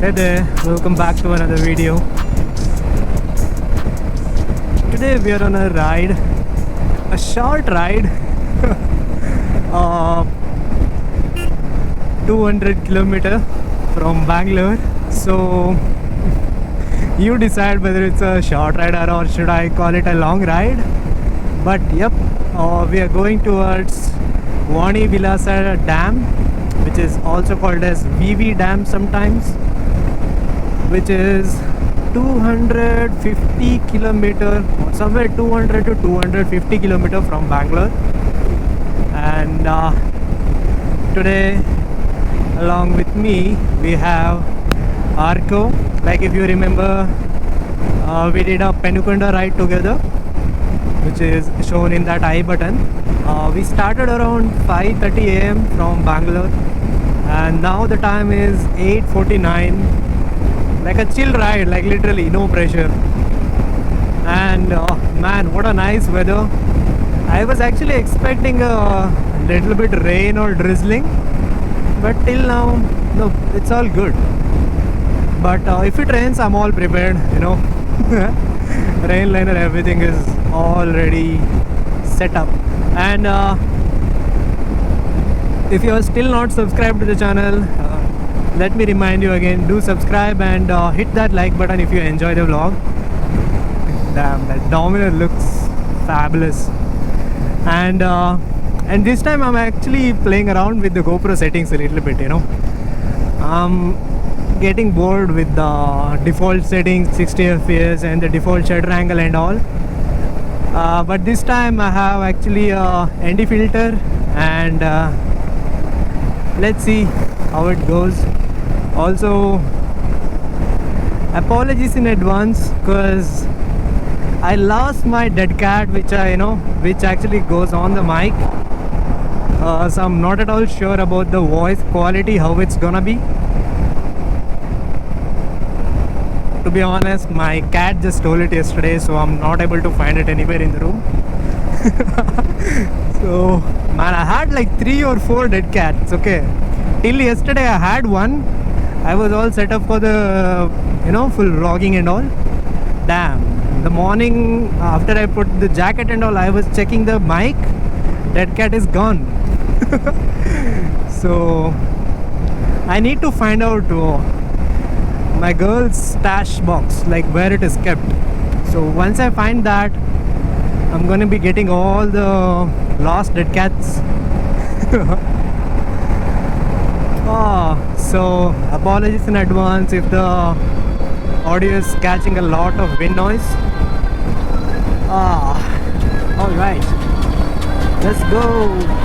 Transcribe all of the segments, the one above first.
Hey there, welcome back to another video. Today we are on a ride, a short ride, uh, 200 km from Bangalore. So you decide whether it's a short ride or should I call it a long ride. But yep, we are going towards Vani Vilasa Dam, which is also called as VV Dam sometimes, which is 250 kilometer, somewhere 200 to 250 kilometer from Bangalore. And today along with me we have Arco. Like if you remember, we did a Penukunda ride together, which is shown in that I button. We started around 5:30 a.m. from Bangalore, and now the time is 8:49. Like a chill ride, like literally no pressure. And man, what a nice weather. I was actually expecting a little bit rain or drizzling, but till now, no, it's all good. But if it rains, I'm all prepared, you know. Rain liner, everything is already set up. And if you are still not subscribed to the channel, let me remind you again, do subscribe and hit that like button if you enjoy the vlog. Damn, that Dominar looks fabulous. And this time I'm actually playing around with the GoPro settings a little bit, you know. I'm getting bored with the default settings, 60 fps and the default shutter angle and all. But this time I have actually a ND filter, and let's see how it goes. Also, apologies in advance because I lost my dead cat, which which actually goes on the mic. So I'm not at all sure about the voice quality, how it's gonna be. To be honest, my cat just stole it yesterday, so I'm not able to find it anywhere in the room. So man, I had like 3 or 4 dead cats. Okay, till yesterday I had one. I was all set up for the full vlogging and all. Damn, the morning after I put the jacket and all, I was checking the mic. Dead cat is gone. So I need to find out my girl's stash box, like where it is kept. So once I find that, I'm gonna be getting all the lost dead cats. So apologies in advance if the audio is catching a lot of wind noise. All right, let's go.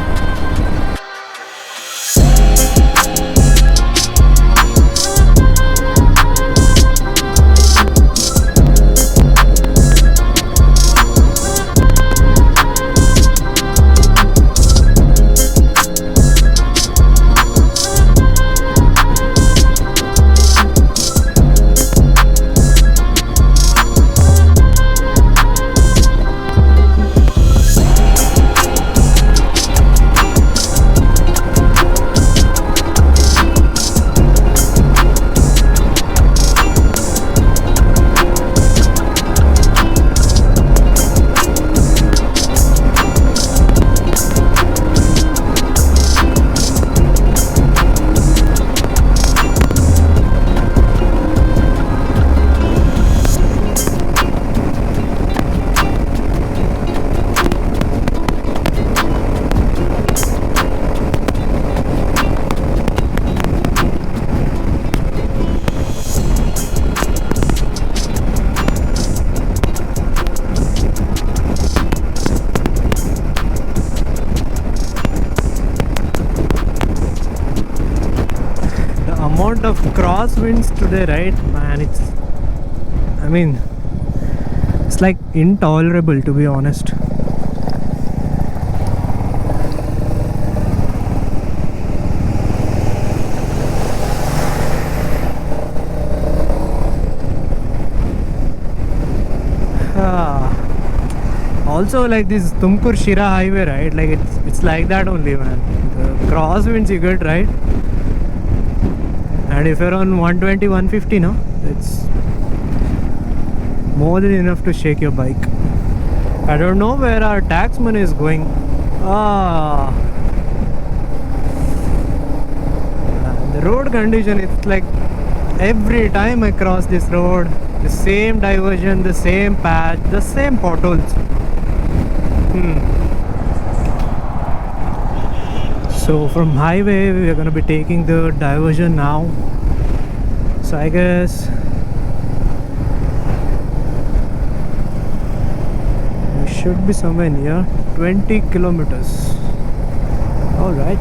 Amount of crosswinds today, right, man? It's like intolerable, to be honest. Also, like this Tumkur Shira highway, right? Like it's like that only, man. The crosswinds you get, right? and if you're on 120 150 no, it's more than enough to shake your bike. I don't know where our tax money is going. The road condition, it's like every time I cross this road, the same diversion, the same patch, the same potholes. So from highway we are going to be taking the diversion now. So I guess we should be somewhere near 20 kilometers. All right.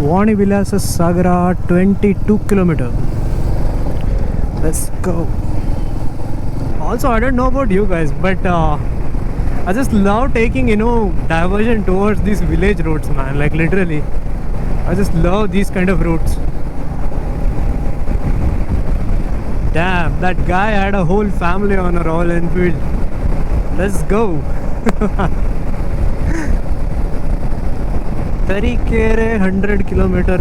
Vani Vilasa Sagara, 22 kilometer. Let's go. Also, I don't know about you guys, but I just love taking, diversion towards these village roads, man. Like literally, I just love these kind of routes. Damn, that guy had a whole family on a Royal Enfield. Let's go. Tarikere 100 kilometer.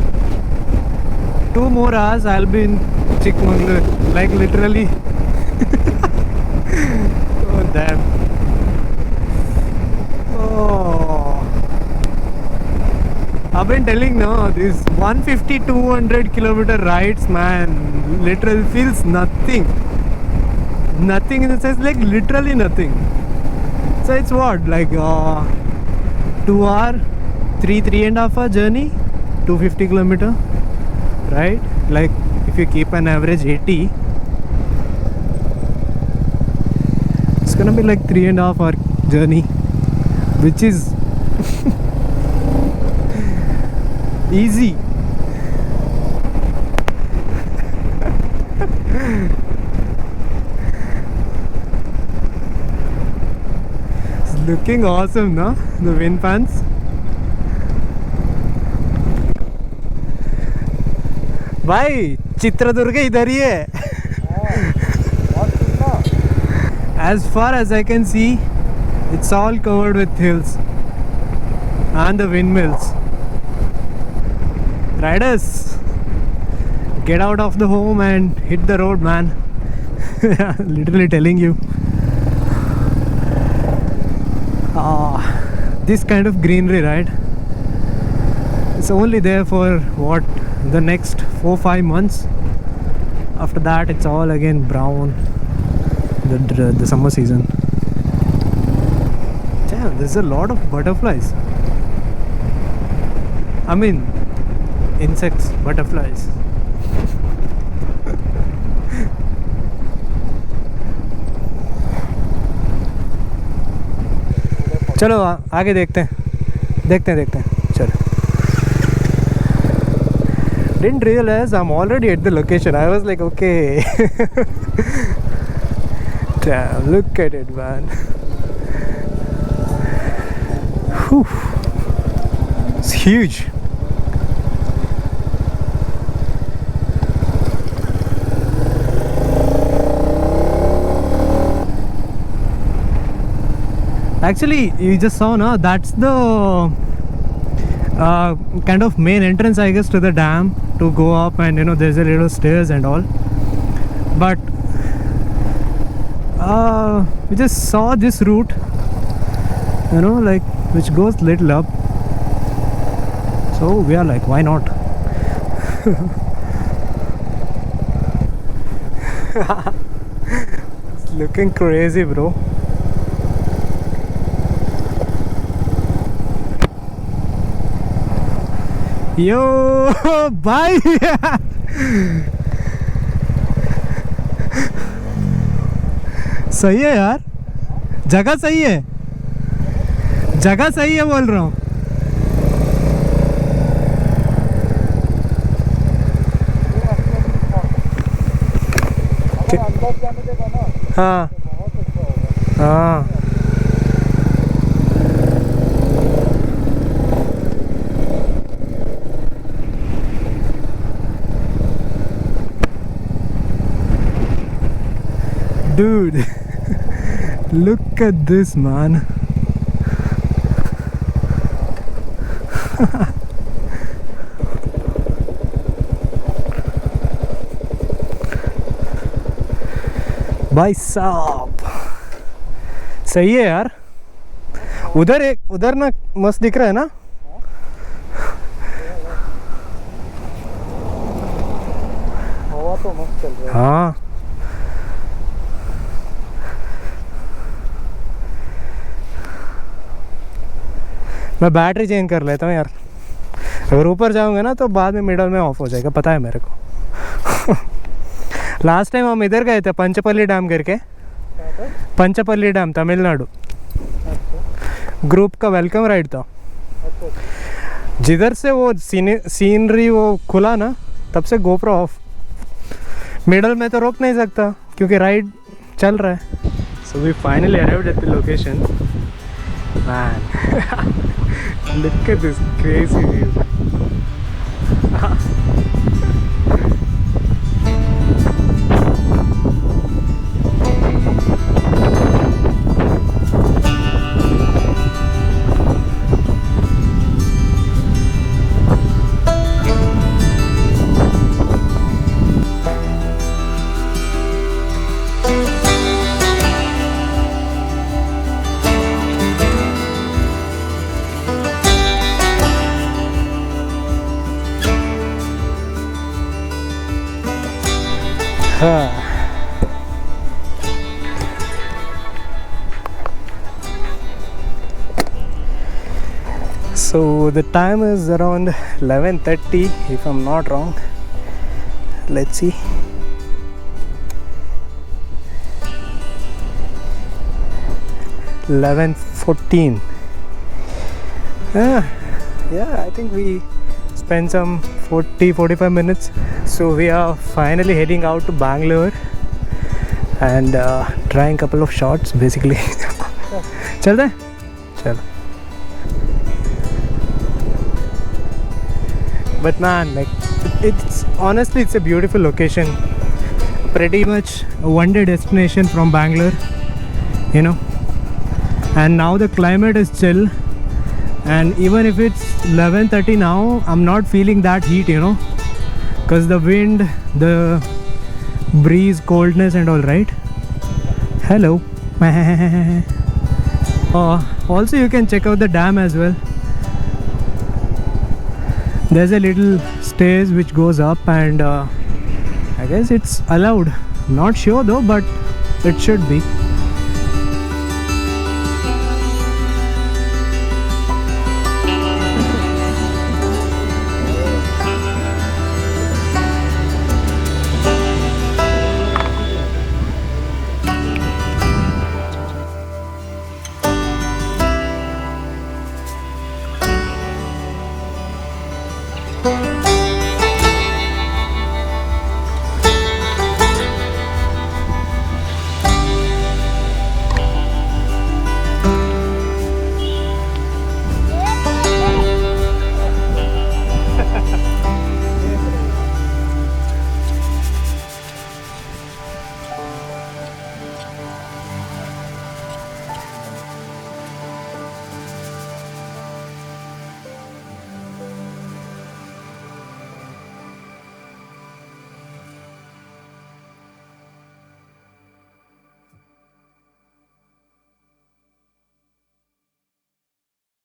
2 more hours I'll be in Chikmagalur. Like literally. Oh damn. Oh. I've been telling now, these 150-200 kilometer rides, man, literally feels nothing. Nothing in the sense, like literally nothing. So it's what, like 2 hour, 3.5 hour journey, 250 kilometer, right? Like if you keep an average 80, it's gonna be like 3.5 hour journey, which is easy. It's looking awesome, no? The wind fans. भाई चित्रदुर्ग इधर ही है. As far as I can see, it's all covered with hills and the windmills. Riders, get out of the home and hit the road, man. Literally telling you. This kind of greenery, right? It's only there for what, the next 4-5 months. After that it's all again brown, the summer season. Damn, there's a lot of butterflies. I mean insects, butterflies. चलो आगे देखते हैं चलो. Didn't realize I'm already at the location. I was like, okay. Damn, look at it, man. Whew. It's huge. Actually, you just saw, no? That's the kind of main entrance, I guess, to the dam, to go up, and there's a little stairs and all. But we just saw this route, like which goes little up. So we are like, why not? It's looking crazy, bro. यो भाई सही है यार, जगह सही है बोल रहा हूँ. अंदर जाने देगा ना हाँ तो बहुत अच्छा होगा। हाँ dude look at this man भाई साहब सही है यार उधर ना मस्त दिख रहा है ना हवा तो मस्त चल रहा है। हाँ मैं बैटरी चेंज कर लेता हूँ यार अगर ऊपर जाऊंगा ना तो बाद में मिडल में ऑफ हो जाएगा पता है मेरे को लास्ट टाइम हम इधर गए थे पंचपल्ली डैम करके कहाँ पर? पंचपल्ली डैम तमिलनाडु अच्छा ग्रुप का वेलकम राइड था अच्छा अच्छा। जिधर से वो सीनरी वो खुला ना तब से गोप्रो ऑफ मिडल में तो रोक नहीं सकता क्योंकि राइड चल रहा है so we finally arrived at the location man look at this crazy view So the time is around 11:30 if I'm not wrong. Let's see. $11:14. Yeah, I think we spent some 45 minutes. So we are finally heading out to Bangalore and trying a couple of shots basically. चलते हैं? चलो. But man, like it's honestly it's a beautiful location. Pretty much a one-day destination from Bangalore, you know. And now the climate is chill. And even if it's 11:30 now, I'm not feeling that heat, you know, because the wind, the breeze, coldness, and all. Right? Hello. Also, you can check out the dam as well. There's a little stairs which goes up, and I guess it's allowed. Not sure though, but it should be.